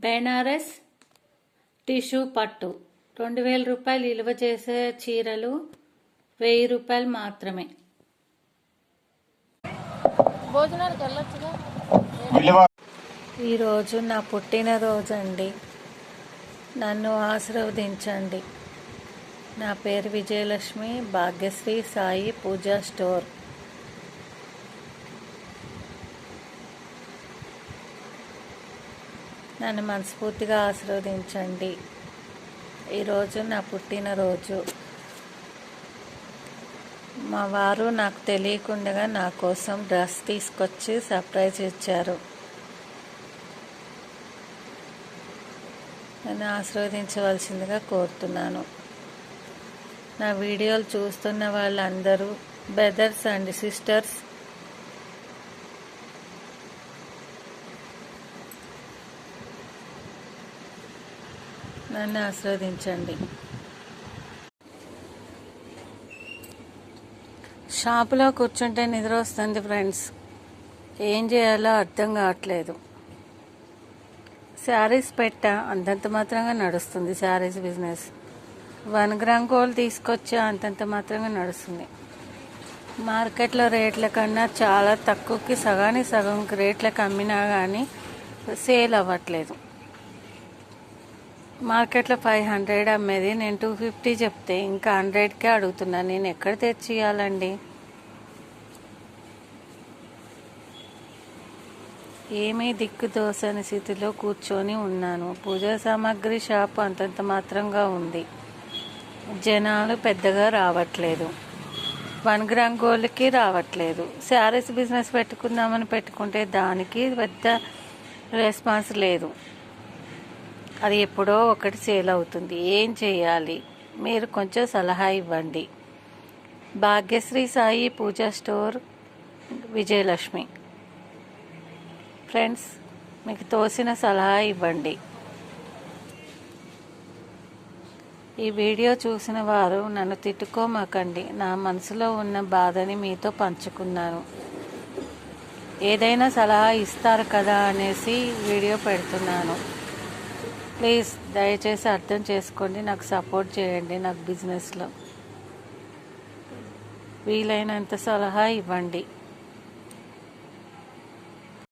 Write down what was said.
Banaras tissue పట్టు 2000 రూపాయలు విలువ చేసే చీరలు 1000 రూపాయలు మాత్రమే. ఈరోజు నా పుట్టినరోజు అండి. నన్ను ఆశీర్వదించండి. నా పేరు విజయలక్ష్మి, భాగ్యశ్రీ సాయి పూజా స్టోర్. నన్ను మనస్ఫూర్తిగా ఆశీర్వదించండి. ఈరోజు నా పుట్టినరోజు. మా వారు నాకు తెలియకుండా నా కోసం డ్రెస్ తీసుకొచ్చి సర్ప్రైజ్ ఇచ్చారు. నన్ను ఆశీర్వదించవలసిందిగా కోరుతున్నాను. నా వీడియోలు చూస్తున్న వాళ్ళందరూ బ్రదర్స్ అండ్ సిస్టర్స్, నన్ను ఆశీర్వదించండి. షాపులో కూర్చుంటే నిద్ర వస్తుంది ఫ్రెండ్స్. ఏం చేయాలో అర్థం కావట్లేదు. శారీస్ పెట్టా, అంతంత మాత్రంగా నడుస్తుంది శారీస్ బిజినెస్. 1 గ్రామ్ గోల్డ్ తీసుకొచ్చా, అంతంత మాత్రంగా నడుస్తుంది. మార్కెట్లో రేట్ల కన్నా చాలా తక్కువకి సగానికి సగం రేట్లకు అమ్మినా కానీ సేల్ అవ్వట్లేదు. మార్కెట్లో 500 అమ్మేది నేను 250 చెప్తే ఇంకా 100కే అడుగుతున్నాను. నేను ఎక్కడ తెచ్చియాలండి? ఏమీ దిక్కు దోసని స్థితిలో కూర్చొని ఉన్నాను. పూజా సామాగ్రి షాపు అంతంత మాత్రంగా ఉంది. జనాలు పెద్దగా రావట్లేదు. 1 గ్రామ్ గోల్డ్కి రావట్లేదు. శారీస్ బిజినెస్ పెట్టుకుందామని పెట్టుకుంటే దానికి పెద్ద రెస్పాన్స్ లేదు. అది ఎప్పుడో ఒకటి సేల్ అవుతుంది. ఏం చేయాలి? మీరు కొంచెం సలహా ఇవ్వండి. భాగ్యశ్రీ సాయి పూజా స్టోర్, విజయలక్ష్మి. ఫ్రెండ్స్, మీకు తోసిన సలహా ఇవ్వండి. ఈ వీడియో చూసిన వారు నన్ను తిట్టుకోమాకండి. నా మనసులో ఉన్న బాధని మీతో పంచుకున్నాను. ఏదైనా సలహా ఇస్తారు కదా అనేసి వీడియో పెడుతున్నాను. ప్లీజ్ దయచేసి అర్థం చేసుకోండి. నాకు సపోర్ట్ చేయండి. నాకు బిజినెస్లో వీలైనంత సలహా ఇవ్వండి.